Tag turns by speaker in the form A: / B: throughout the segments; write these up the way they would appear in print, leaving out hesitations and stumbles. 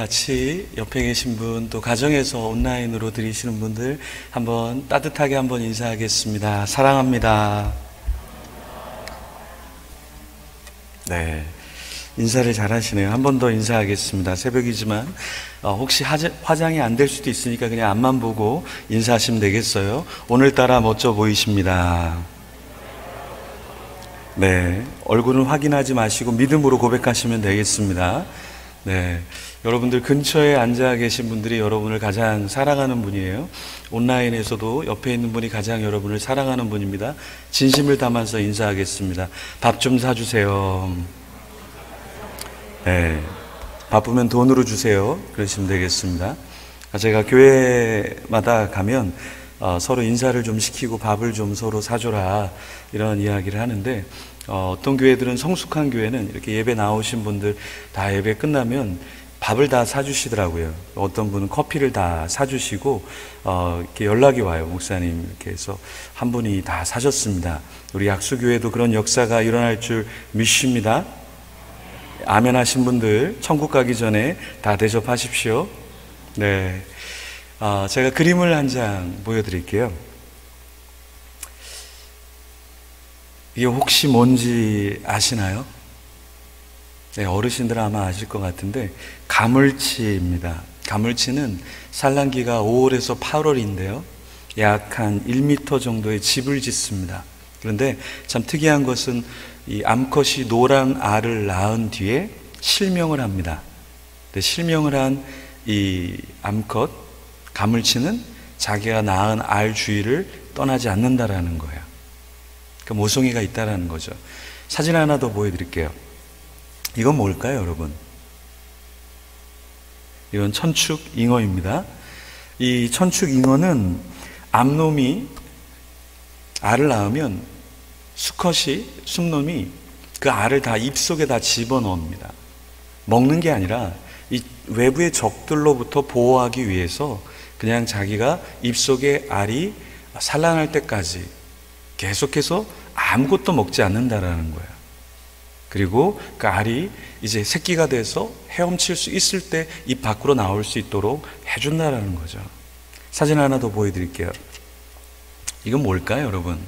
A: 같이 옆에 계신 분, 또 가정에서 온라인으로 들으시는 분들 한번 따뜻하게 한번 인사하겠습니다. 사랑합니다. 네, 인사를 잘 하시네요. 한 번 더 인사하겠습니다. 새벽이지만 혹시 화장이 안 될 수도 있으니까 그냥 앞만 보고 인사하시면 되겠어요. 오늘따라 멋져 보이십니다. 네, 얼굴은 확인하지 마시고 믿음으로 고백하시면 되겠습니다. 네, 여러분들 근처에 앉아 계신 분들이 여러분을 가장 사랑하는 분이에요. 온라인에서도 옆에 있는 분이 가장 여러분을 사랑하는 분입니다. 진심을 담아서 인사하겠습니다. 밥 좀 사주세요. 네, 바쁘면 돈으로 주세요. 그러시면 되겠습니다. 제가 교회마다 가면 서로 인사를 좀 시키고 밥을 좀 서로 사줘라 이런 이야기를 하는데, 어떤 교회들은, 성숙한 교회는 이렇게 예배 나오신 분들 다 예배 끝나면 밥을 다 사주시더라고요. 어떤 분은 커피를 다 사주시고 이렇게 연락이 와요. 목사님, 이렇게 해서 한 분이 다 사셨습니다. 우리 약수교회도 그런 역사가 일어날 줄 믿습니다. 아멘 하신 분들 천국 가기 전에 다 대접하십시오. 네, 제가 그림을 한 장 보여드릴게요. 이게 혹시 뭔지 아시나요? 네, 어르신들은 아마 아실 것 같은데 가물치입니다. 가물치는 산란기가 5월에서 8월인데요 약 한 1m 정도의 집을 짓습니다. 그런데 참 특이한 것은 이 암컷이 노란 알을 낳은 뒤에 실명을 합니다. 실명을 한 이 암컷 가물치는 자기가 낳은 알 주위를 떠나지 않는다라는 거예요. 그 모성애가 있다라는 거죠. 사진 하나 더 보여드릴게요. 이건 뭘까요, 여러분? 이건 천축잉어입니다. 이 천축잉어는 암놈이 알을 낳으면 수컷이, 순놈이 그 알을 다 입속에 다 집어넣습니다. 먹는 게 아니라 이 외부의 적들로부터 보호하기 위해서 그냥 자기가 입속에 알이 산란할 때까지 계속해서 아무것도 먹지 않는다라는 거예요. 그리고 그 알이 이제 새끼가 돼서 헤엄칠 수 있을 때 입 밖으로 나올 수 있도록 해준다라는 거죠. 사진 하나 더 보여드릴게요. 이건 뭘까요, 여러분?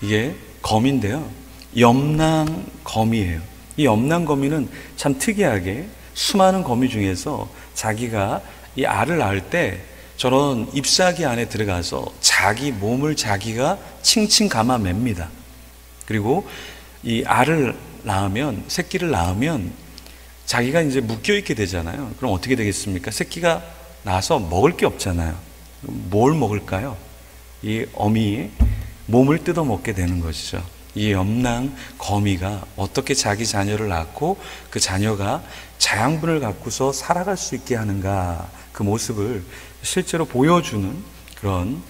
A: 이게 거미인데요, 염낭거미예요. 이 염낭거미는 참 특이하게 수많은 거미 중에서 자기가 이 알을 낳을 때 저런 잎사귀 안에 들어가서 자기 몸을 자기가 칭칭 감아맵니다. 그리고 이 알을 낳으면, 새끼를 낳으면 자기가 이제 묶여있게 되잖아요. 그럼 어떻게 되겠습니까? 새끼가 나서 먹을 게 없잖아요. 뭘 먹을까요? 이 어미의 몸을 뜯어먹게 되는 것이죠. 이 염낭 거미가 어떻게 자기 자녀를 낳고 그 자녀가 자양분을 갖고서 살아갈 수 있게 하는가, 그 모습을 실제로 보여주는 그런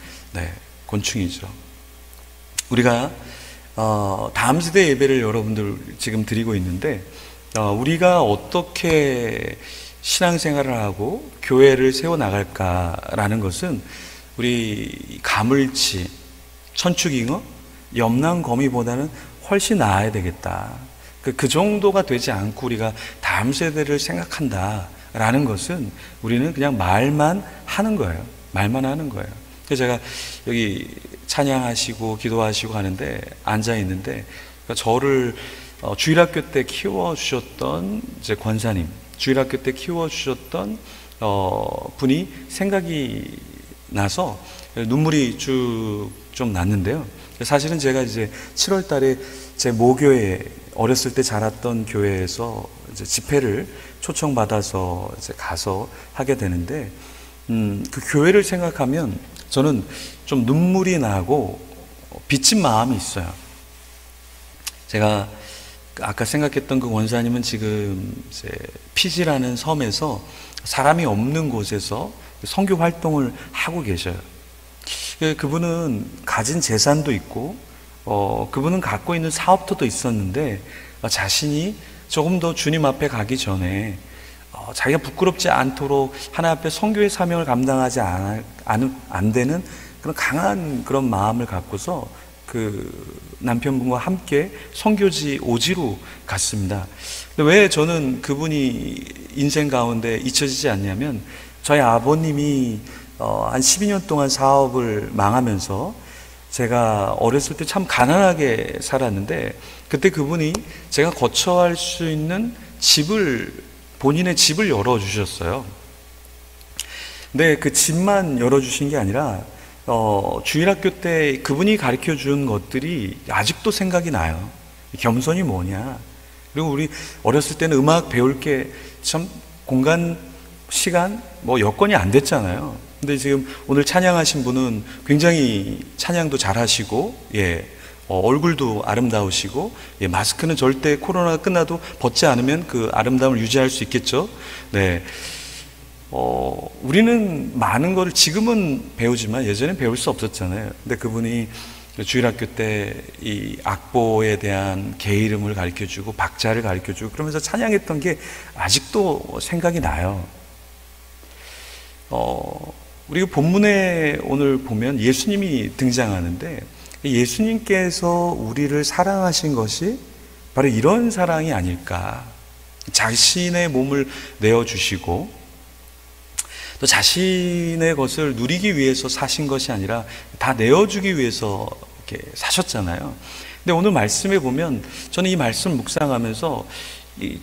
A: 곤충이죠. 우리가 다음 세대 예배를 여러분들 지금 드리고 있는데, 우리가 어떻게 신앙생활을 하고 교회를 세워나갈까라는 것은 우리 가물치, 천축잉어, 염낭거미보다는 훨씬 나아야 되겠다. 그 정도가 되지 않고 우리가 다음 세대를 생각한다라는 것은 우리는 그냥 말만 하는 거예요. 말만 하는 거예요. 그래서 제가 여기 찬양하시고 기도하시고 하는데 앉아 있는데, 저를 주일학교 때 키워주셨던 이제 권사님, 주일학교 때 키워주셨던 분이 생각이 나서 눈물이 쭉 좀 났는데요. 사실은 제가 이제 7월 달에 제 모교회, 어렸을 때 자랐던 교회에서 이제 집회를 초청받아서 이제 가서 하게 되는데, 그 교회를 생각하면 저는 좀 눈물이 나고 빚진 마음이 있어요. 제가 아까 생각했던 그 원사님은 지금 이제 피지라는 섬에서 사람이 없는 곳에서 선교 활동을 하고 계셔요. 그분은 가진 재산도 있고 그분은 갖고 있는 사업터도 있었는데, 자신이 조금 더 주님 앞에 가기 전에 자기가 부끄럽지 않도록 하나님 앞에 선교의 사명을 감당하지 안 되는 그런 강한 그런 마음을 갖고서 남편분과 함께 선교지 오지로 갔습니다. 근데 왜 저는 그분이 인생 가운데 잊혀지지 않냐면, 저희 아버님이 한 12년 동안 사업을 망하면서 제가 어렸을 때 참 가난하게 살았는데, 그때 그분이 제가 거처할 수 있는 본인의 집을 열어주셨어요. 근데 그 집만 열어주신 게 아니라 주일학교 때 그분이 가르쳐 준 것들이 아직도 생각이 나요. 겸손이 뭐냐, 그리고 우리 어렸을 때는 음악 배울 게 참 공간, 시간, 여건이 안 됐잖아요. 근데 지금 오늘 찬양하신 분은 굉장히 찬양도 잘하시고, 얼굴도 아름다우시고, 마스크는 절대 코로나가 끝나도 벗지 않으면 그 아름다움을 유지할 수 있겠죠. 네. 우리는 많은 거를 지금은 배우지만 예전엔 배울 수 없었잖아요. 근데 그분이 주일학교 때 이 악보에 대한 개 이름을 가르쳐주고 박자를 가르쳐주고 그러면서 찬양했던 게 아직도 생각이 나요. 우리가 본문에 오늘 보면 예수님이 등장하는데, 예수님께서 우리를 사랑하신 것이 바로 이런 사랑이 아닐까. 자신의 몸을 내어주시고 또 자신의 것을 누리기 위해서 사신 것이 아니라 다 내어주기 위해서 이렇게 사셨잖아요. 근데 오늘 말씀에 보면 저는 이 말씀 묵상하면서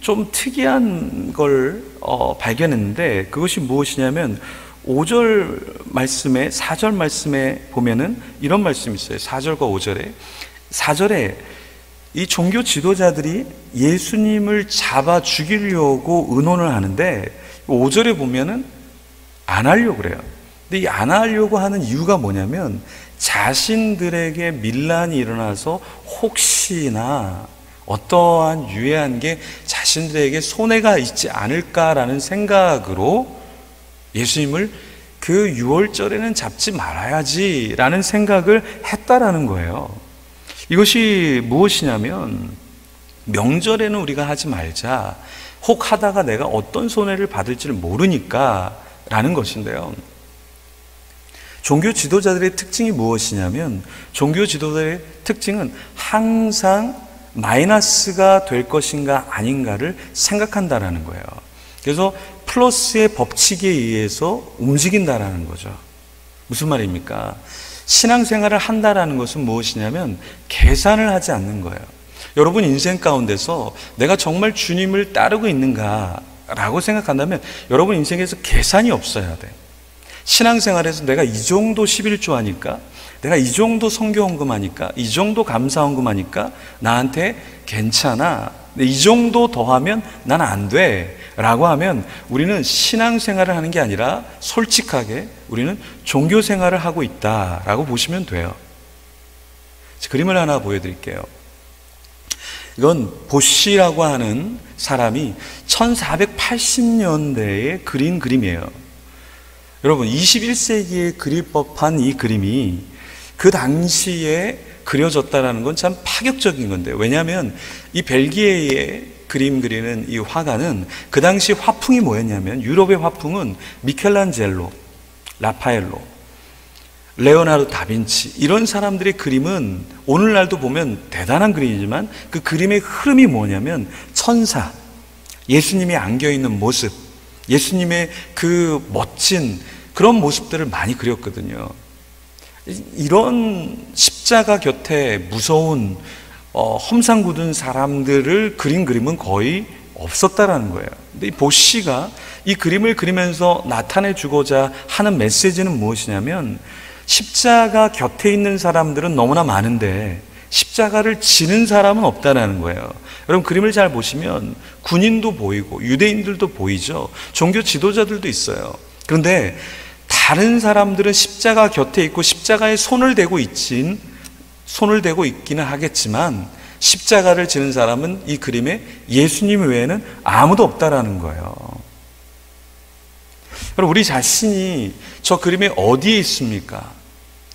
A: 좀 특이한 걸 발견했는데, 그것이 무엇이냐면 5절 말씀에, 4절 말씀에 보면은 이런 말씀이 있어요. 4절과 5절에. 4절에 이 종교 지도자들이 예수님을 잡아 죽이려고 의논을 하는데, 5절에 보면은 안 하려고 그래요. 근데 이 안 하려고 하는 이유가 뭐냐면, 자신들에게 밀란이 일어나서 혹시나 어떠한 유해한 게 자신들에게 손해가 있지 않을까라는 생각으로 예수님을 그 6월절에는 잡지 말아야지라는 생각을 했다라는 거예요. 이것이 무엇이냐면, 명절에는 우리가 하지 말자, 혹 하다가 내가 어떤 손해를 받을지를 모르니까 라는 것인데요. 종교 지도자들의 특징이 무엇이냐면, 종교 지도자들의 특징은 항상 마이너스가 될 것인가 아닌가를 생각한다라는 거예요. 그래서 플러스의 법칙에 의해서 움직인다라는 거죠. 무슨 말입니까? 신앙생활을 한다라는 것은 무엇이냐면 계산을 하지 않는 거예요. 여러분 인생 가운데서 내가 정말 주님을 따르고 있는가라고 생각한다면 여러분 인생에서 계산이 없어야 돼요. 신앙생활에서 내가 이 정도 11조 하니까, 내가 이 정도 선교 헌금하니까, 이 정도 감사 헌금하니까 나한테 괜찮아, 이 정도 더하면 난 안 돼 라고 하면 우리는 신앙생활을 하는 게 아니라 솔직하게 우리는 종교생활을 하고 있다라고 보시면 돼요. 그림을 하나 보여드릴게요. 이건 보쉬라고 하는 사람이 1480년대에 그린 그림이에요. 여러분 21세기에 그릴 법한 이 그림이 그 당시에 그려졌다는 건 참 파격적인 건데, 왜냐하면 이 벨기에의 그림 그리는 이 화가는 그 당시 화풍이 뭐였냐면, 유럽의 화풍은 미켈란젤로, 라파엘로, 레오나르도 다빈치 이런 사람들의 그림은 오늘날도 보면 대단한 그림이지만 그 그림의 흐름이 뭐냐면 천사, 예수님이 안겨있는 모습, 예수님의 그 멋진 그런 모습들을 많이 그렸거든요. 이런 십자가 곁에 무서운 험상 굳은 사람들을 그린 그림은 거의 없었다라는 거예요. 근데 이 보쉬가 이 그림을 그리면서 나타내 주고자 하는 메시지는 무엇이냐면, 십자가 곁에 있는 사람들은 너무나 많은데 십자가를 지는 사람은 없다라는 거예요. 여러분 그림을 잘 보시면 군인도 보이고 유대인들도 보이죠. 종교 지도자들도 있어요. 그런데 다른 사람들은 십자가 곁에 있고 십자가에 손을 대고 있기는 하겠지만, 십자가를 지는 사람은 이 그림에 예수님 외에는 아무도 없다라는 거예요. 여러분 우리 자신이 저 그림에 어디에 있습니까?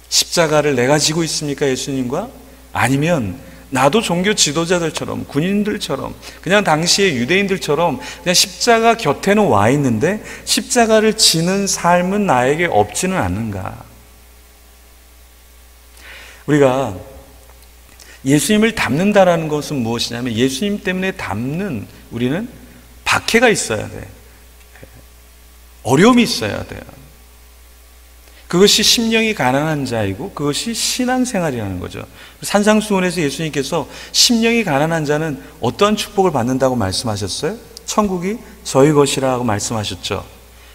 A: 십자가를 내가 지고 있습니까? 예수님과? 아니면 나도 종교 지도자들처럼, 군인들처럼, 그냥 당시의 유대인들처럼 그냥 십자가 곁에는 와 있는데 십자가를 지는 삶은 나에게 없지는 않는가? 우리가 예수님을 닮는다라는 것은 무엇이냐면 예수님 때문에 닮는 우리는 박해가 있어야 돼. 어려움이 있어야 돼요. 그것이 심령이 가난한 자이고 그것이 신앙생활이라는 거죠. 산상수훈에서 예수님께서 심령이 가난한 자는 어떠한 축복을 받는다고 말씀하셨어요? 천국이 저희 것이라고 말씀하셨죠.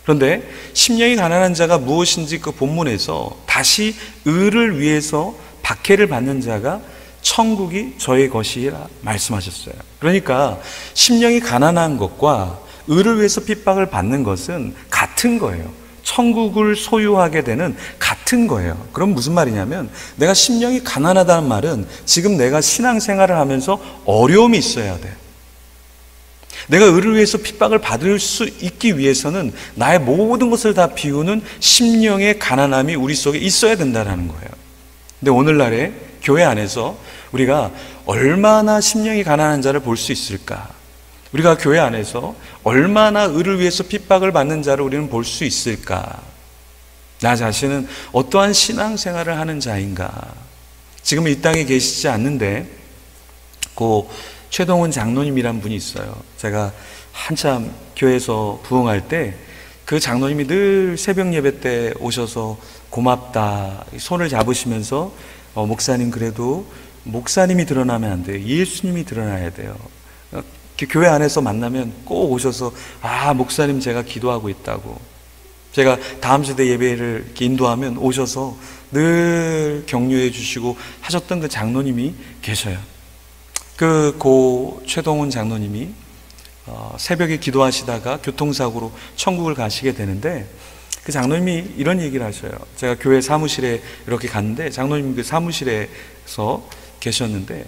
A: 그런데 심령이 가난한 자가 무엇인지 그 본문에서 다시 의를 위해서 박해를 받는 자가 천국이 저의 것이라 말씀하셨어요. 그러니까 심령이 가난한 것과 의를 위해서 핍박을 받는 것은 같은 거예요. 천국을 소유하게 되는 같은 거예요. 그럼 무슨 말이냐면 내가 심령이 가난하다는 말은 지금 내가 신앙생활을 하면서 어려움이 있어야 돼요. 내가 의를 위해서 핍박을 받을 수 있기 위해서는 나의 모든 것을 다 비우는 심령의 가난함이 우리 속에 있어야 된다는 거예요. 근데 오늘날에 교회 안에서 우리가 얼마나 심령이 가난한 자를 볼 수 있을까? 우리가 교회 안에서 얼마나 의를 위해서 핍박을 받는 자를 우리는 볼 수 있을까? 나 자신은 어떠한 신앙생활을 하는 자인가? 지금 이 땅에 계시지 않는데 그 최동훈 장로님이란 분이 있어요. 제가 한참 교회에서 부흥할 때 그 장로님이 늘 새벽 예배 때 오셔서 고맙다 손을 잡으시면서 목사님 그래도 목사님이 드러나면 안 돼요. 예수님이 드러나야 돼요. 교회 안에서 만나면 꼭 오셔서 목사님 제가 기도하고 있다고. 제가 다음 세대 예배를 이렇게 인도하면 오셔서 늘 격려해 주시고 하셨던 그 장로님이 계셔요. 고 최동훈 장로님이 새벽에 기도하시다가 교통사고로 천국을 가시게 되는데 그 장로님이 이런 얘기를 하셔요. 제가 교회 사무실에 이렇게 갔는데 장로님 그 사무실에서 계셨는데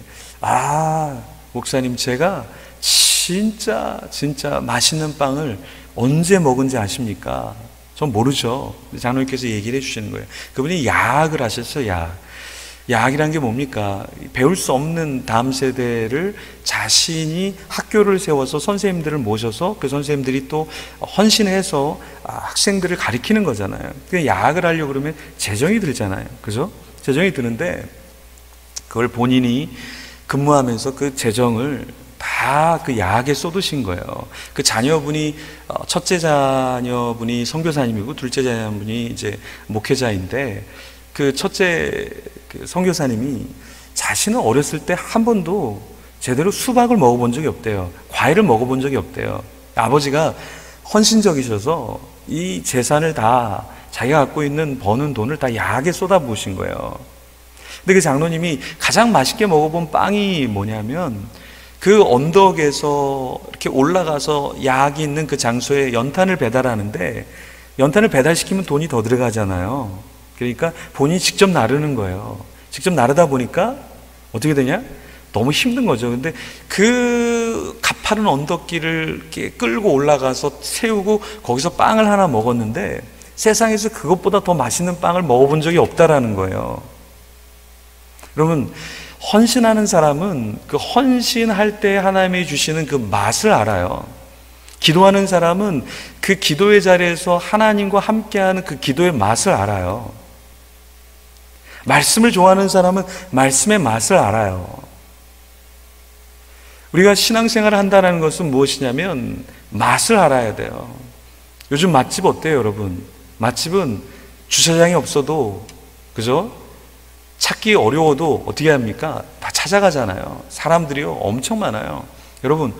A: 목사님 제가 진짜 맛있는 빵을 언제 먹은지 아십니까? 전 모르죠. 장로님께서 얘기를 해주시는 거예요. 그분이 야학을 하셨어요. 야학이란 게 뭡니까? 배울 수 없는 다음 세대를 자신이 학교를 세워서 선생님들을 모셔서 그 선생님들이 또 헌신해서 학생들을 가르치는 거잖아요. 야학을 하려고 그러면 재정이 들잖아요. 그죠? 재정이 드는데 그걸 본인이 근무하면서 그 재정을 다 그 야학에 쏟으신 거예요. 그 자녀분이 첫째 자녀분이 선교사님이고 둘째 자녀분이 이제 목회자인데 그 첫째 그 선교사님이 자신은 어렸을 때 한 번도 제대로 수박을 먹어본 적이 없대요. 과일을 먹어본 적이 없대요. 아버지가 헌신적이셔서 이 재산을 다 자기가 갖고 있는 버는 돈을 다 야학에 쏟아부으신 거예요. 근데 그 장로님이 가장 맛있게 먹어본 빵이 뭐냐면 그 언덕에서 이렇게 올라가서 야학이 있는 그 장소에 연탄을 배달하는데 연탄을 배달시키면 돈이 더 들어가잖아요. 그러니까 본인이 직접 나르는 거예요. 직접 나르다 보니까 어떻게 되냐? 너무 힘든 거죠. 근데 그 가파른 언덕길을 이렇게 끌고 올라가서 세우고 거기서 빵을 하나 먹었는데 세상에서 그것보다 더 맛있는 빵을 먹어본 적이 없다라는 거예요. 여러분, 헌신하는 사람은 그 헌신할 때 하나님이 주시는 그 맛을 알아요. 기도하는 사람은 그 기도의 자리에서 하나님과 함께하는 그 기도의 맛을 알아요. 말씀을 좋아하는 사람은 말씀의 맛을 알아요. 우리가 신앙생활을 한다는 것은 무엇이냐면 맛을 알아야 돼요. 요즘 맛집 어때요, 여러분? 맛집은 주차장이 없어도, 그죠? 찾기 어려워도 어떻게 합니까? 다 찾아가잖아요. 사람들이요, 엄청 많아요. 여러분,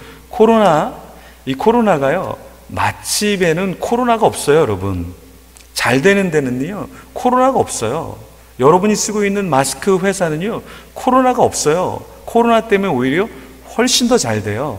A: 이 코로나가요, 맛집에는 코로나가 없어요, 여러분. 잘 되는 데는요, 코로나가 없어요. 여러분이 쓰고 있는 마스크 회사는요, 코로나가 없어요. 코로나 때문에 오히려 훨씬 더 잘 돼요.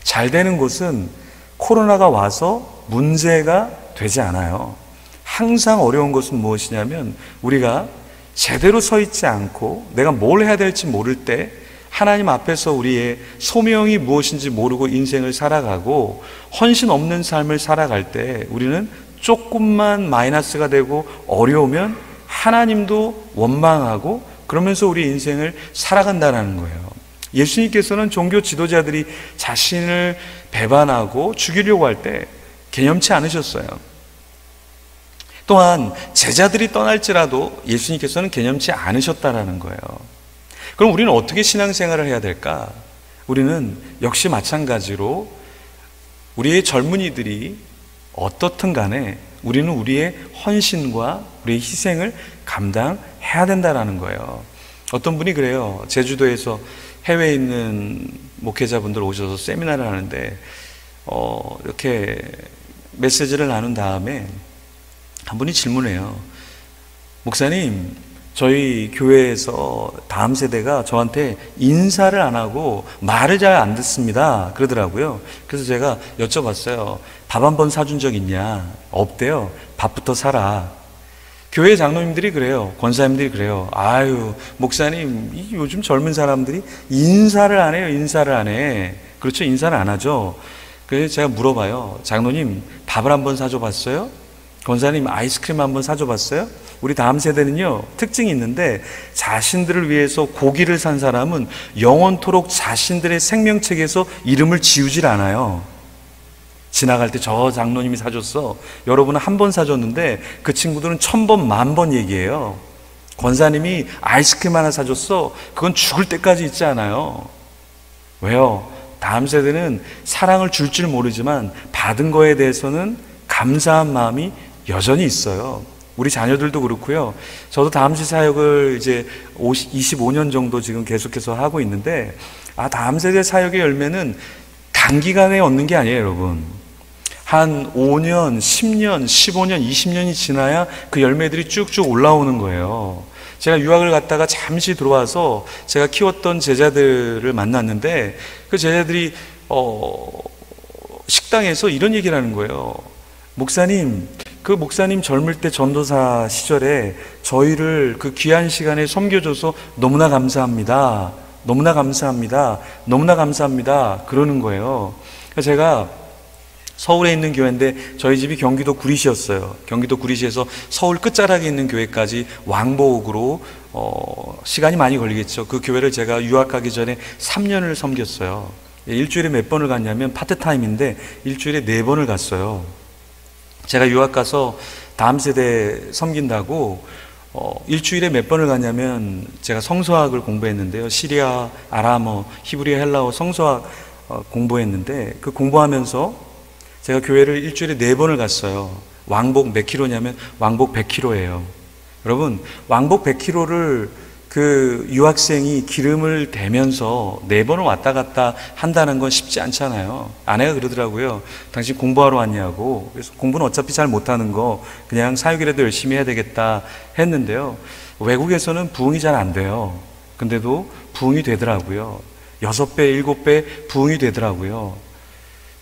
A: 잘 되는 곳은 코로나가 와서 문제가 되지 않아요. 항상 어려운 것은 무엇이냐면 우리가 제대로 서 있지 않고 내가 뭘 해야 될지 모를 때 하나님 앞에서 우리의 소명이 무엇인지 모르고 인생을 살아가고 헌신 없는 삶을 살아갈 때 우리는 조금만 마이너스가 되고 어려우면 하나님도 원망하고 그러면서 우리 인생을 살아간다는 거예요. 예수님께서는 종교 지도자들이 자신을 배반하고 죽이려고 할 때 개념치 않으셨어요. 또한 제자들이 떠날지라도 예수님께서는 개념치 않으셨다라는 거예요. 그럼 우리는 어떻게 신앙생활을 해야 될까? 우리는 역시 마찬가지로 우리의 젊은이들이 어떻든 간에 우리는 우리의 헌신과 우리의 희생을 감당해야 된다는 거예요. 어떤 분이 그래요. 제주도에서 해외에 있는 목회자분들 오셔서 세미나를 하는데 이렇게 메시지를 나눈 다음에 한 분이 질문해요. 목사님, 저희 교회에서 다음 세대가 저한테 인사를 안 하고 말을 잘 안 듣습니다. 그러더라고요. 그래서 제가 여쭤봤어요. 밥 한 번 사준 적 있냐? 없대요. 밥부터 사라. 교회 장로님들이 그래요. 권사님들이 그래요. 아유, 목사님, 요즘 젊은 사람들이 인사를 안 해요. 인사를 안 해. 그렇죠? 인사를 안 하죠. 그래서 제가 물어봐요. 장로님, 밥을 한번 사줘 봤어요? 권사님, 아이스크림 한번 사줘 봤어요? 우리 다음 세대는요, 특징이 있는데 자신들을 위해서 고기를 산 사람은 영원토록 자신들의 생명책에서 이름을 지우질 않아요. 지나갈 때 저 장로님이 사줬어. 여러분은 한 번 사줬는데 그 친구들은 1000번, 10,000번 얘기해요. 권사님이 아이스크림 하나 사줬어. 그건 죽을 때까지 있지 않아요. 왜요? 다음 세대는 사랑을 줄 줄 모르지만 받은 거에 대해서는 감사한 마음이 여전히 있어요. 우리 자녀들도 그렇고요. 저도 다음 주 사역을 이제 25년 정도 지금 계속해서 하고 있는데, 다음 세대 사역의 열매는 단기간에 얻는 게 아니에요, 여러분. 한 5년, 10년, 15년, 20년이 지나야 그 열매들이 쭉쭉 올라오는 거예요. 제가 유학을 갔다가 잠시 들어와서 제가 키웠던 제자들을 만났는데, 그 제자들이 식당에서 이런 얘기를 하는 거예요. 목사님, 그 목사님 젊을 때 전도사 시절에 저희를 그 귀한 시간에 섬겨줘서 너무나 감사합니다. 너무나 감사합니다. 너무나 감사합니다. 그러는 거예요. 제가 서울에 있는 교회인데 저희 집이 경기도 구리시였어요. 경기도 구리시에서 서울 끝자락에 있는 교회까지 왕복으로 시간이 많이 걸리겠죠. 그 교회를 제가 유학 가기 전에 3년을 섬겼어요. 일주일에 몇 번을 갔냐면 파트타임인데 일주일에 4번을 갔어요. 제가 유학 가서 다음 세대 섬긴다고 일주일에 몇 번을 가냐면 제가 성서학을 공부했는데요. 시리아, 아람어, 히브리어, 헬라어 성서학 공부했는데 그 공부하면서 제가 교회를 일주일에 4번을 갔어요. 왕복 몇 킬로냐면 왕복 100킬로예요. 여러분, 왕복 100킬로를 그 유학생이 기름을 대면서 4번을 왔다 갔다 한다는 건 쉽지 않잖아요. 아내가 그러더라고요. 당신 공부하러 왔냐고. 그래서 공부는 어차피 잘 못하는 거 그냥 사역이라도 열심히 해야 되겠다 했는데요. 외국에서는 부응이 잘 안 돼요. 근데도 부응이 되더라고요. 6배, 7배 부응이 되더라고요.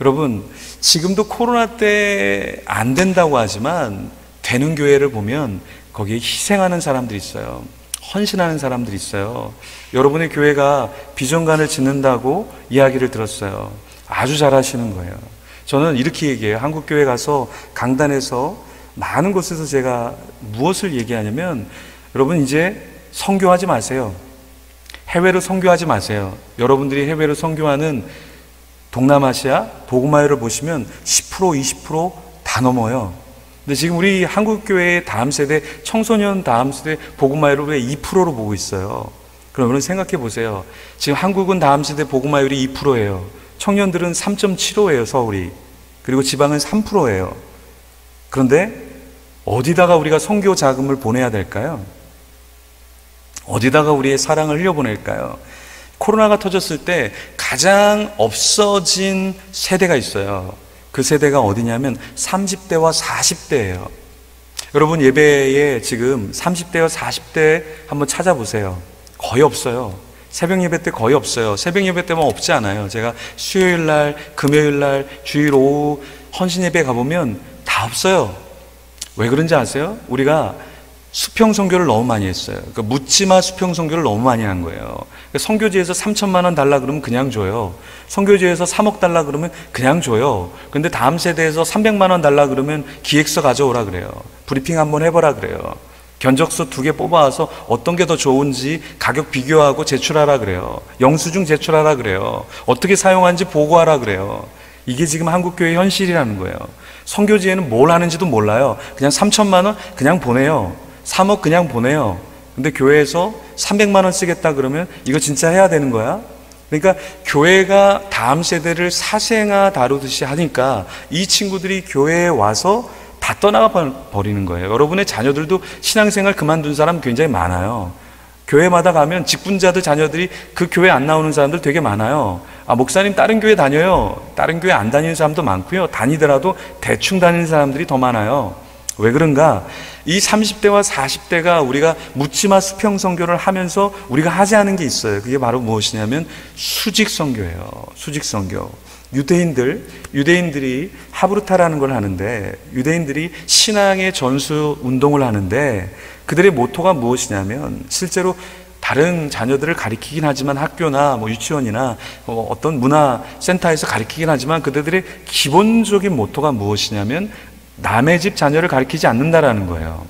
A: 여러분, 지금도 코로나 때 안 된다고 하지만 되는 교회를 보면 거기에 희생하는 사람들이 있어요. 헌신하는 사람들이 있어요. 여러분의 교회가 비전관을 짓는다고 이야기를 들었어요. 아주 잘하시는 거예요. 저는 이렇게 얘기해요. 한국교회 가서 강단에서 많은 곳에서 제가 무엇을 얘기하냐면, 여러분 이제 선교하지 마세요. 해외로 선교하지 마세요. 여러분들이 해외로 선교하는 동남아시아 복음화율을 보시면 10%, 20%다 넘어요. 근데 지금 우리 한국교회의 다음 세대, 청소년 다음 세대 복음화율을 왜 2%로 보고 있어요? 그럼 여러분 생각해 보세요. 지금 한국은 다음 세대 복음화율이 2%예요. 청년들은 3.75예요, 서울이. 그리고 지방은 3%예요. 그런데 어디다가 우리가 선교 자금을 보내야 될까요? 어디다가 우리의 사랑을 흘려보낼까요? 코로나가 터졌을 때 가장 없어진 세대가 있어요. 그 세대가 어디냐면 30대와 40대예요. 여러분 예배에 지금 30대와 40대 한번 찾아보세요. 거의 없어요. 새벽 예배 때 거의 없어요. 새벽 예배 때만 없지 않아요. 제가 수요일 날, 금요일 날, 주일 오후 헌신 예배 가보면 다 없어요. 왜 그런지 아세요? 우리가 수평 선교를 너무 많이 했어요. 그러니까 묻지마 수평 선교를 너무 많이 한 거예요. 그러니까 선교지에서 3천만 원 달라 그러면 그냥 줘요. 선교지에서 3억 달라 그러면 그냥 줘요. 근데 다음 세대에서 300만 원 달라 그러면 기획서 가져오라 그래요. 브리핑 한번 해보라 그래요. 견적서 2개 뽑아와서 어떤 게 더 좋은지 가격 비교하고 제출하라 그래요. 영수증 제출하라 그래요. 어떻게 사용하는지 보고하라 그래요. 이게 지금 한국교회 현실이라는 거예요. 선교지에는 뭘 하는지도 몰라요. 그냥 3천만 원 그냥 보내요. 3억 그냥 보내요. 근데 교회에서 300만 원 쓰겠다 그러면 이거 진짜 해야 되는 거야? 그러니까 교회가 다음 세대를 사생아 다루듯이 하니까 이 친구들이 교회에 와서 다 떠나가 버리는 거예요. 여러분의 자녀들도 신앙생활 그만둔 사람 굉장히 많아요. 교회마다 가면 직분자들 자녀들이 그 교회 안 나오는 사람들 되게 많아요. 아, 목사님 다른 교회 다녀요. 다른 교회 안 다니는 사람도 많고요. 다니더라도 대충 다니는 사람들이 더 많아요. 왜 그런가? 이 30대와 40대가 우리가 묻지마 수평 선교를 하면서 우리가 하지 않은 게 있어요. 그게 바로 무엇이냐면 수직 선교예요. 수직 선교. 유대인들이 하브루타라는 걸 하는데, 유대인들이 신앙의 전수 운동을 하는데, 그들의 모토가 무엇이냐면 실제로 다른 자녀들을 가리키긴 하지만 학교나 유치원이나 어떤 문화센터에서 가리키긴 하지만 그들의 기본적인 모토가 무엇이냐면 남의 집 자녀를 가리키지 않는다라는 거예요.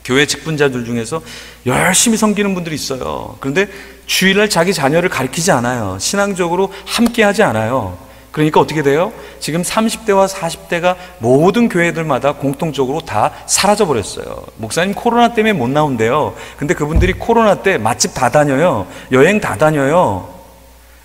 A: 교회 직분자들 중에서 열심히 섬기는 분들이 있어요. 그런데 주일날 자기 자녀를 가리키지 않아요. 신앙적으로 함께하지 않아요. 그러니까 어떻게 돼요? 지금 30대와 40대가 모든 교회들마다 공통적으로 다 사라져버렸어요. 목사님 코로나 때문에 못 나온대요. 근데 그분들이 코로나 때 맛집 다 다녀요. 여행 다 다녀요.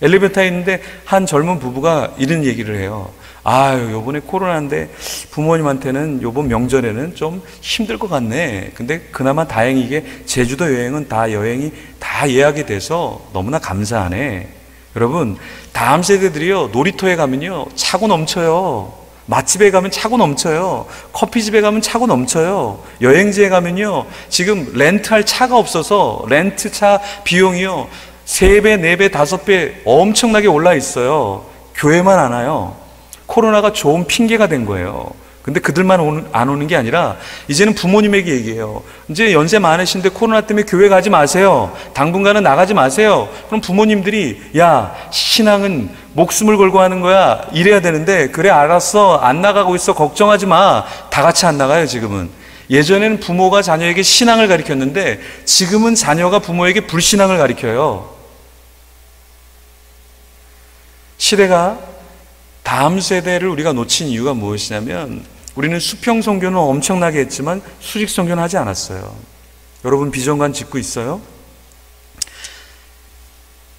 A: 엘리베이터에 있는데 한 젊은 부부가 이런 얘기를 해요. 아유, 요번에 코로나인데 부모님한테는 요번 명절에는 좀 힘들 것 같네. 근데 그나마 다행이게 제주도 여행은 다 여행이 다 예약이 돼서 너무나 감사하네. 여러분, 다음 세대들이요, 놀이터에 가면요 차고 넘쳐요. 맛집에 가면 차고 넘쳐요. 커피집에 가면 차고 넘쳐요. 여행지에 가면요 지금 렌트할 차가 없어서 렌트차 비용이요 3배, 4배, 5배 엄청나게 올라 있어요. 교회만 안 와요. 코로나가 좋은 핑계가 된 거예요. 근데 그들만 안 오는 게 아니라 이제는 부모님에게 얘기해요. 이제 연세 많으신데 코로나 때문에 교회 가지 마세요. 당분간은 나가지 마세요. 그럼 부모님들이 야, 신앙은 목숨을 걸고 하는 거야. 이래야 되는데 그래 알았어. 안 나가고 있어. 걱정하지 마. 다 같이 안 나가요 지금은. 예전에는 부모가 자녀에게 신앙을 가르쳤는데 지금은 자녀가 부모에게 불신앙을 가르쳐요. 시대가 다음 세대를 우리가 놓친 이유가 무엇이냐면 우리는 수평 선교는 엄청나게 했지만 수직 선교는 하지 않았어요. 여러분 비전관 짓고 있어요?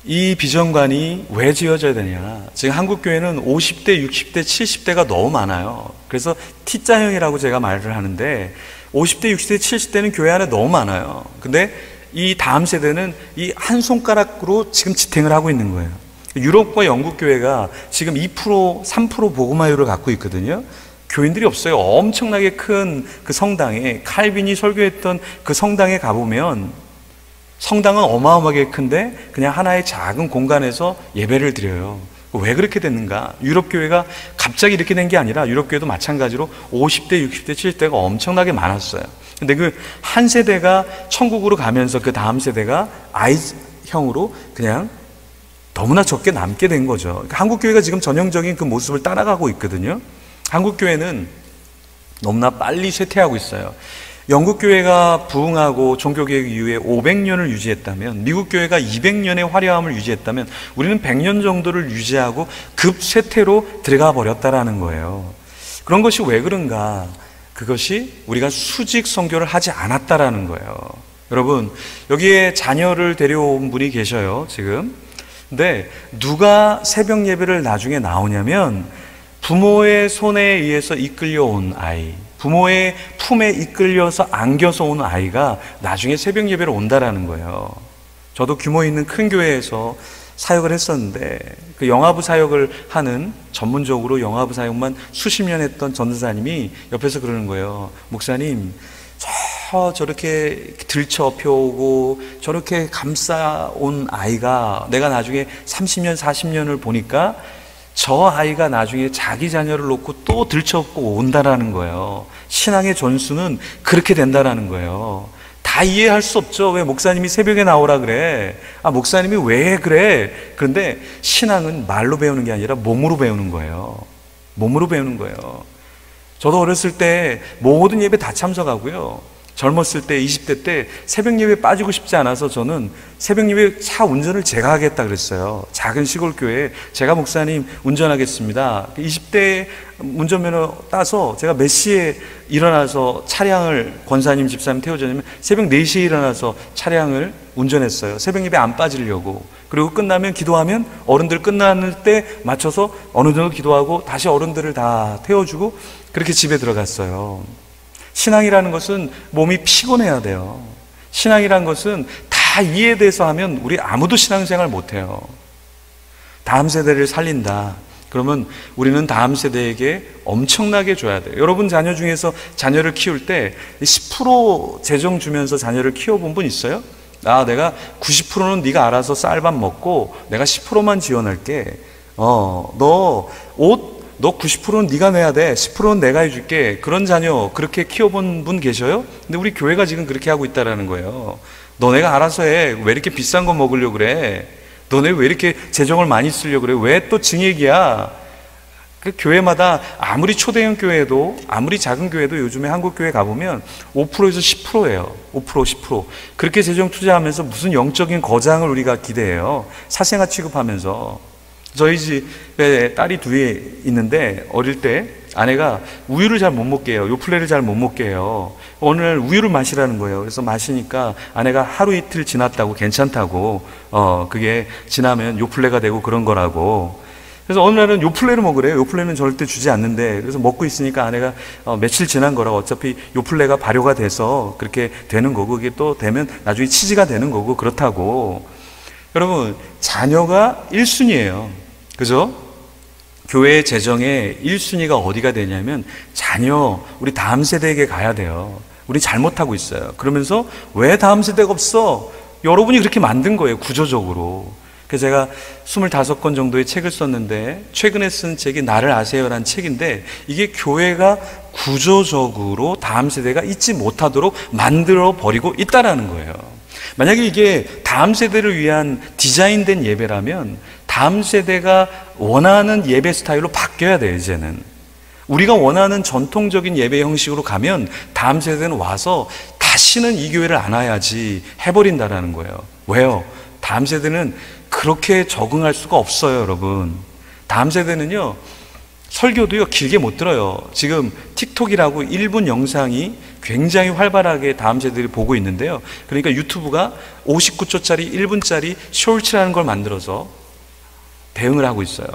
A: 이 비전관이 왜 지어져야 되냐? 지금 한국교회는 50대, 60대, 70대가 너무 많아요. 그래서 T자형이라고 제가 말을 하는데 50대, 60대, 70대는 교회 안에 너무 많아요. 근데 이 다음 세대는 이 한 손가락으로 지금 지탱을 하고 있는 거예요. 유럽과 영국 교회가 지금 2%, 3% 복음화율을 갖고 있거든요. 교인들이 없어요. 엄청나게 큰 그 성당에, 칼빈이 설교했던 그 성당에 가보면 성당은 어마어마하게 큰데 그냥 하나의 작은 공간에서 예배를 드려요. 왜 그렇게 됐는가? 유럽 교회가 갑자기 이렇게 된 게 아니라 유럽 교회도 마찬가지로 50대, 60대, 70대가 엄청나게 많았어요. 근데 그 한 세대가 천국으로 가면서 그 다음 세대가 아이형으로 그냥 너무나 적게 남게 된 거죠. 그러니까 한국교회가 지금 전형적인 그 모습을 따라가고 있거든요. 한국교회는 너무나 빨리 쇠퇴하고 있어요. 영국교회가 부흥하고 종교개혁 이후에 500년을 유지했다면, 미국교회가 200년의 화려함을 유지했다면 우리는 100년 정도를 유지하고 급쇠퇴로 들어가 버렸다라는 거예요. 그런 것이 왜 그런가? 그것이 우리가 수직 선교를 하지 않았다라는 거예요. 여러분, 여기에 자녀를 데려온 분이 계셔요, 지금. 근데 누가 새벽 예배를 나중에 나오냐면 부모의 손에 의해서 이끌려온 아이, 부모의 품에 이끌려서 안겨서 온 아이가 나중에 새벽 예배를 온다라는 거예요. 저도 규모 있는 큰 교회에서 사역을 했었는데 그 영화부 사역을 하는, 전문적으로 영화부 사역만 수십 년 했던 전도사님이 옆에서 그러는 거예요. 목사님, 저렇게 들쳐펴오고 저렇게 감싸온 아이가 내가 나중에 30년, 40년을 보니까 저 아이가 나중에 자기 자녀를 놓고 또 들쳐업고 온다라는 거예요. 신앙의 전수는 그렇게 된다라는 거예요. 다 이해할 수 없죠. 왜 목사님이 새벽에 나오라 그래? 아, 목사님이 왜 그래? 그런데 신앙은 말로 배우는 게 아니라 몸으로 배우는 거예요. 몸으로 배우는 거예요. 저도 어렸을 때 모든 예배 다 참석하고요. 젊었을 때 20대 때 새벽 예배 빠지고 싶지 않아서 저는 새벽 예배 차 운전을 제가 하겠다 그랬어요. 작은 시골 교회에 제가 목사님 운전하겠습니다. 20대 운전면허 따서 제가 몇 시에 일어나서 차량을 권사님 집사님 태워주냐면 새벽 4시에 일어나서 차량을 운전했어요. 새벽 예배 안 빠지려고. 그리고 끝나면 기도하면 어른들 끝나는 때 맞춰서 어느 정도 기도하고 다시 어른들을 다 태워주고 그렇게 집에 들어갔어요. 신앙이라는 것은 몸이 피곤해야 돼요. 신앙이라는 것은 다 이해돼서 하면 우리 아무도 신앙생활 못해요. 다음 세대를 살린다. 그러면 우리는 다음 세대에게 엄청나게 줘야 돼요. 여러분 자녀 중에서 자녀를 키울 때 10% 재정 주면서 자녀를 키워본 분 있어요? 내가 90%는 네가 알아서 쌀밥 먹고 내가 10%만 지원할게. 너 90%는 네가 내야 돼. 10%는 내가 해줄게. 그런 자녀 그렇게 키워본 분 계셔요? 근데 우리 교회가 지금 그렇게 하고 있다라는 거예요. 너네가 알아서 해. 왜 이렇게 비싼 거 먹으려고 그래? 너네 왜 이렇게 재정을 많이 쓰려고 그래? 왜 또 증액이야? 그 교회마다 아무리 초대형 교회도 아무리 작은 교회도 요즘에 한국 교회 가보면 5%에서 10%예요. 5%, 10%. 그렇게 재정 투자하면서 무슨 영적인 거장을 우리가 기대해요. 사생아 취급하면서. 저희 집에 딸이 둘이 있는데 어릴 때 아내가 우유를 잘 못 먹게 해요. 요플레를 잘 못 먹게 해요. 오늘 우유를 마시라는 거예요. 그래서 마시니까 아내가 하루 이틀 지났다고 괜찮다고 그게 지나면 요플레가 되고 그런 거라고. 그래서 어느 날은 요플레를 먹으래요. 요플레는 절대 주지 않는데 그래서 먹고 있으니까 아내가 며칠 지난 거라고 어차피 요플레가 발효가 돼서 그렇게 되는 거고 그게 또 되면 나중에 치즈가 되는 거고 그렇다고. 여러분 자녀가 1순위예요. 그죠? 교회의 재정의 1순위가 어디가 되냐면 자녀, 우리 다음 세대에게 가야 돼요. 우리 잘못하고 있어요. 그러면서 왜 다음 세대가 없어? 여러분이 그렇게 만든 거예요. 구조적으로. 그래서 제가 25권 정도의 책을 썼는데 최근에 쓴 책이 나를 아세요라는 책인데 이게 교회가 구조적으로 다음 세대가 잊지 못하도록 만들어 버리고 있다라는 거예요. 만약에 이게 다음 세대를 위한 디자인된 예배라면 다음 세대가 원하는 예배 스타일로 바뀌어야 돼요. 이제는 우리가 원하는 전통적인 예배 형식으로 가면 다음 세대는 와서 다시는 이 교회를 안 와야지 해버린다라는 거예요. 왜요? 다음 세대는 그렇게 적응할 수가 없어요. 여러분 다음 세대는요 설교도요 길게 못 들어요. 지금 틱톡이라고 1분 영상이 굉장히 활발하게 다음 세대들이 보고 있는데요. 그러니까 유튜브가 59초짜리 1분짜리 쇼츠라는 걸 만들어서 대응을 하고 있어요.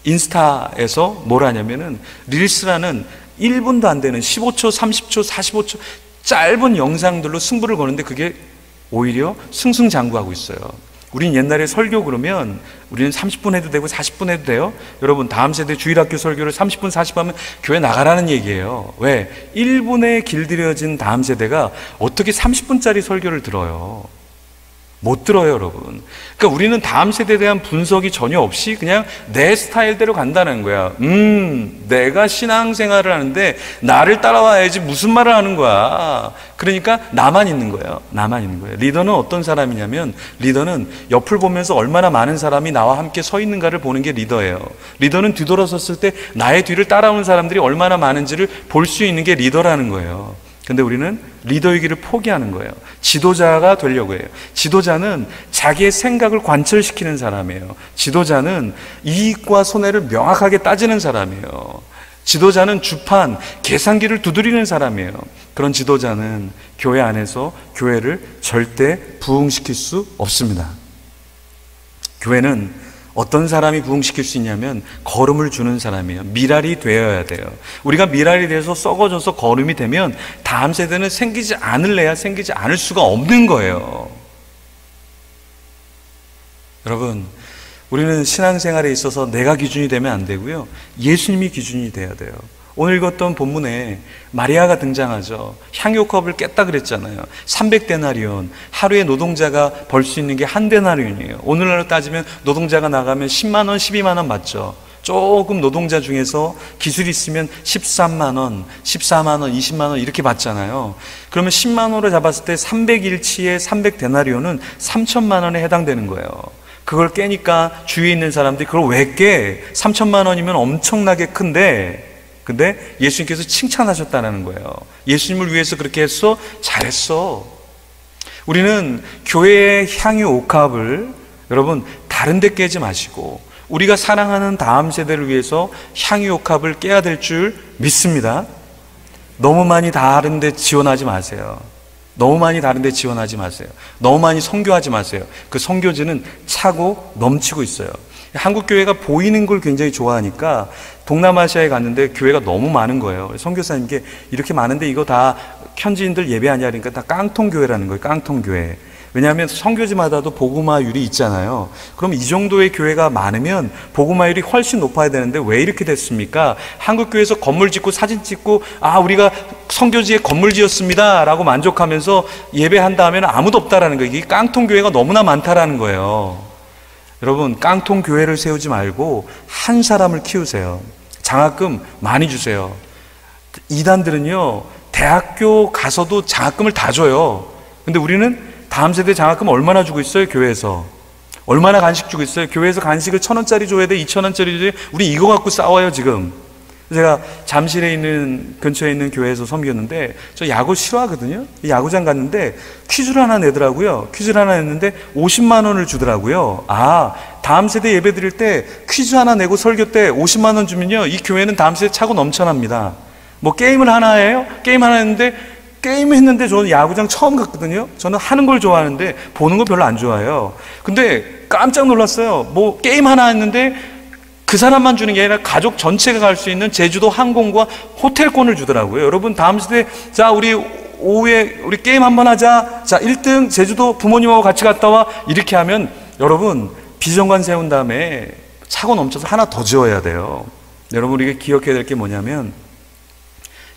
A: 인스타에서 뭘 하냐면은 릴스라는 1분도 안 되는 15초, 30초, 45초 짧은 영상들로 승부를 거는데 그게 오히려 승승장구하고 있어요. 우린 옛날에 설교 그러면 우리는 30분 해도 되고 40분 해도 돼요. 여러분 다음 세대 주일학교 설교를 30분 40분 하면 교회 나가라는 얘기예요. 왜? 1분에 길들여진 다음 세대가 어떻게 30분짜리 설교를 들어요? 못 들어요, 여러분. 그러니까 우리는 다음 세대에 대한 분석이 전혀 없이 그냥 내 스타일대로 간다는 거야. 내가 신앙생활을 하는데 나를 따라와야지 무슨 말을 하는 거야. 그러니까 나만 있는 거예요. 나만 있는 거예요. 리더는 어떤 사람이냐면 리더는 옆을 보면서 얼마나 많은 사람이 나와 함께 서 있는가를 보는 게 리더예요. 리더는 뒤돌아섰을 때 나의 뒤를 따라오는 사람들이 얼마나 많은지를 볼 수 있는 게 리더라는 거예요. 근데 우리는 리더이기를 포기하는 거예요. 지도자가 되려고 해요. 지도자는 자기의 생각을 관철시키는 사람이에요. 지도자는 이익과 손해를 명확하게 따지는 사람이에요. 지도자는 주판, 계산기를 두드리는 사람이에요. 그런 지도자는 교회 안에서 교회를 절대 부흥시킬 수 없습니다. 교회는 어떤 사람이 부흥시킬 수 있냐면 거름을 주는 사람이에요. 미랄이 되어야 돼요. 우리가 미랄이 돼서 썩어져서 거름이 되면 다음 세대는 생기지 않을래야 생기지 않을 수가 없는 거예요. 여러분 우리는 신앙생활에 있어서 내가 기준이 되면 안 되고요. 예수님이 기준이 돼야 돼요. 오늘 읽었던 본문에 마리아가 등장하죠. 향유컵을 깼다 그랬잖아요. 300데나리온. 하루에 노동자가 벌 수 있는 게 한 데나리온이에요. 오늘날로 따지면 노동자가 나가면 10만 원, 12만 원 받죠. 조금 노동자 중에서 기술이 있으면 13만 원, 14만 원, 20만 원 이렇게 받잖아요. 그러면 10만 원으로 잡았을 때 300일치의 300데나리온은 3천만 원에 해당되는 거예요. 그걸 깨니까 주위에 있는 사람들이 그걸 왜 깨? 3천만 원이면 엄청나게 큰데 근데 예수님께서 칭찬하셨다는 거예요. 예수님을 위해서 그렇게 했어? 잘했어. 우리는 교회의 향유 옥합을 여러분 다른 데 깨지 마시고 우리가 사랑하는 다음 세대를 위해서 향유 옥합을 깨야 될 줄 믿습니다. 너무 많이 다른 데 지원하지 마세요. 너무 많이 다른 데 지원하지 마세요. 너무 많이 선교하지 마세요. 그 선교지는 차고 넘치고 있어요. 한국 교회가 보이는 걸 굉장히 좋아하니까 동남아시아에 갔는데 교회가 너무 많은 거예요. 선교사님께 이렇게 많은데 이거 다 현지인들 예배 아니야? 그러니까 다 깡통교회라는 거예요. 깡통교회. 왜냐하면 선교지마다도 복음화율이 있잖아요. 그럼 이 정도의 교회가 많으면 복음화율이 훨씬 높아야 되는데 왜 이렇게 됐습니까? 한국 교회에서 건물 짓고 사진 찍고 우리가 선교지에 건물 지었습니다 라고 만족하면서 예배한 다음에는 아무도 없다라는 거예요. 이게 깡통교회가 너무나 많다라는 거예요. 여러분, 깡통교회를 세우지 말고 한 사람을 키우세요. 장학금 많이 주세요. 이단들은요 대학교 가서도 장학금을 다 줘요. 근데 우리는 다음 세대 장학금 얼마나 주고 있어요? 교회에서 얼마나 간식 주고 있어요? 교회에서 간식을 1,000원짜리 줘야 돼? 2,000원짜리 줘야 돼? 우리 이거 갖고 싸워요 지금. 제가 잠실에 있는 근처에 있는 교회에서 섬겼는데 저 야구 싫어하거든요. 야구장 갔는데 퀴즈를 하나 내더라고요. 퀴즈를 하나 냈는데 50만 원을 주더라고요. 다음 세대 예배 드릴 때 퀴즈 하나 내고 설교 때 50만 원 주면요 이 교회는 다음 세대 차고 넘쳐납니다. 뭐 게임을 하나 해요? 게임 하나 했는데 게임 했는데 저는 야구장 처음 갔거든요. 저는 하는 걸 좋아하는데 보는 거 별로 안 좋아해요. 근데 깜짝 놀랐어요. 뭐 게임 하나 했는데 그 사람만 주는 게 아니라 가족 전체가 갈 수 있는 제주도 항공과 호텔권을 주더라고요. 여러분 다음 세대 자 우리 오후에 우리 게임 한번 하자. 자 1등 제주도 부모님하고 같이 갔다 와. 이렇게 하면 여러분 비전관 세운 다음에 차고 넘쳐서 하나 더 지어야 돼요. 여러분 우리가 기억해야 될 게 뭐냐면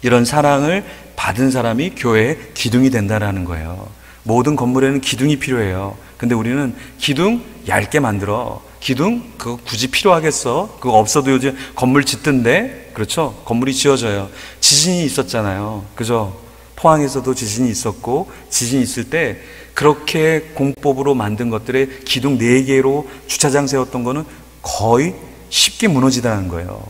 A: 이런 사랑을 받은 사람이 교회의 기둥이 된다라는 거예요. 모든 건물에는 기둥이 필요해요. 근데 우리는 기둥 얇게 만들어. 기둥 그거 굳이 필요하겠어? 그거 없어도 요즘 건물 짓던데. 그렇죠? 건물이 지어져요. 지진이 있었잖아요. 그죠? 포항에서도 지진이 있었고 지진이 있을 때 그렇게 공법으로 만든 것들의 기둥 4개로 주차장 세웠던 거는 거의 쉽게 무너지다는 거예요.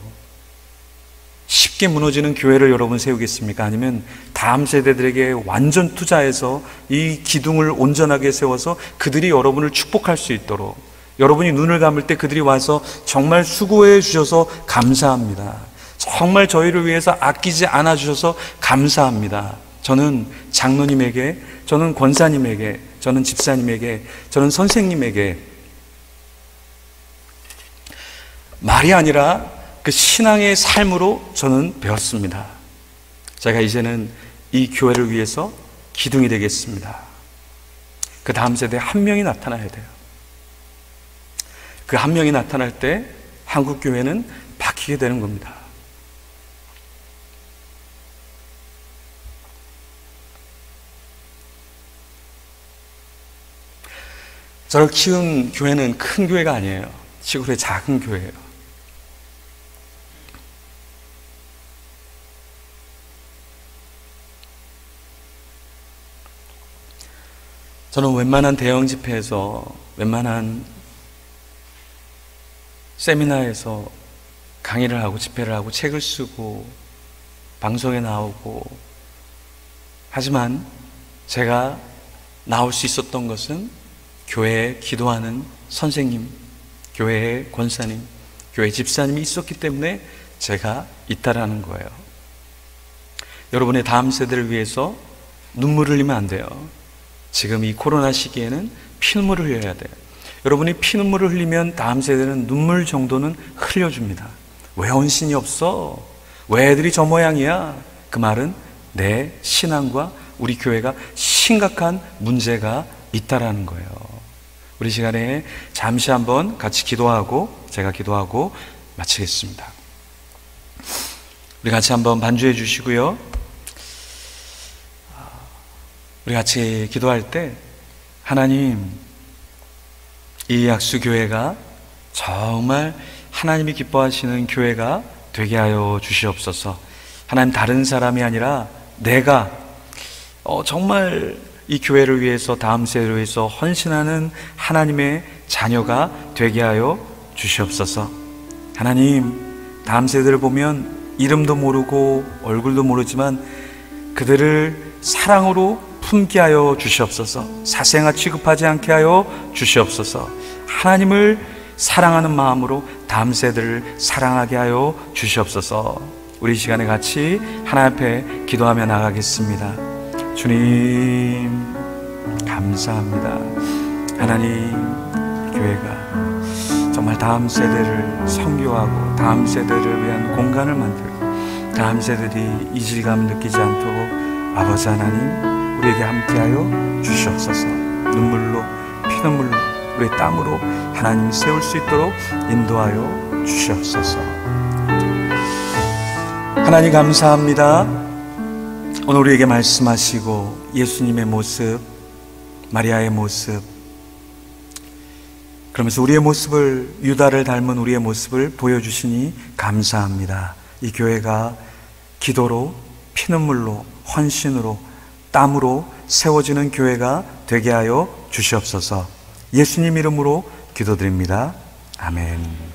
A: 쉽게 무너지는 교회를 여러분 세우겠습니까? 아니면 다음 세대들에게 완전 투자해서 이 기둥을 온전하게 세워서 그들이 여러분을 축복할 수 있도록 여러분이 눈을 감을 때 그들이 와서 정말 수고해 주셔서 감사합니다. 정말 저희를 위해서 아끼지 않아 주셔서 감사합니다. 저는 장로님에게, 저는 권사님에게, 저는 집사님에게, 저는 선생님에게 말이 아니라 그 신앙의 삶으로 저는 배웠습니다. 제가 이제는 이 교회를 위해서 기둥이 되겠습니다. 그 다음 세대에 한 명이 나타나야 돼요. 그 한 명이 나타날 때 한국 교회는 바뀌게 되는 겁니다. 저를 키운 교회는 큰 교회가 아니에요. 시골의 작은 교회예요. 저는 웬만한 대형 집회에서, 웬만한 세미나에서 강의를 하고 집회를 하고 책을 쓰고 방송에 나오고, 하지만 제가 나올 수 있었던 것은 교회에 기도하는 선생님, 교회의 권사님, 교회 집사님이 있었기 때문에 제가 있다라는 거예요. 여러분의 다음 세대를 위해서 눈물을 흘리면 안 돼요. 지금 이 코로나 시기에는 피눈물을 흘려야 돼요. 여러분이 피눈물을 흘리면 다음 세대는 눈물 정도는 흘려줍니다. 왜 헌신이 없어? 왜 애들이 저 모양이야? 그 말은 내 신앙과 우리 교회가 심각한 문제가 있다라는 거예요. 우리 시간에 잠시 한번 같이 기도하고, 제가 기도하고 마치겠습니다. 우리 같이 한번 반주해 주시고요. 우리 같이 기도할 때, 하나님, 이 약수교회가 정말 하나님이 기뻐하시는 교회가 되게 하여 주시옵소서. 하나님, 다른 사람이 아니라 내가 정말 이 교회를 위해서, 다음 세대를 위해서 헌신하는 하나님의 자녀가 되게 하여 주시옵소서. 하나님, 다음 세대를 보면 이름도 모르고 얼굴도 모르지만 그들을 사랑으로 품게 하여 주시옵소서. 사생아 취급하지 않게 하여 주시옵소서. 하나님을 사랑하는 마음으로 다음 세대를 사랑하게 하여 주시옵소서. 우리 이 시간에 같이 하나님 앞에 기도하며 나가겠습니다. 주님 감사합니다. 하나님, 교회가 정말 다음 세대를 선교하고 다음 세대를 위한 공간을 만들고 다음 세대들이 이질감을 느끼지 않도록 아버지 하나님 우리에게 함께하여 주시옵소서. 눈물로 피눈물로 우리의 땀으로 하나님 세울 수 있도록 인도하여 주시옵소서. 하나님 감사합니다. 오늘 우리에게 말씀하시고 예수님의 모습, 마리아의 모습, 그러면서 우리의 모습을, 유다를 닮은 우리의 모습을 보여주시니 감사합니다. 이 교회가 기도로, 피눈물로, 헌신으로, 땀으로 세워지는 교회가 되게 하여 주시옵소서. 예수님 이름으로 기도드립니다. 아멘.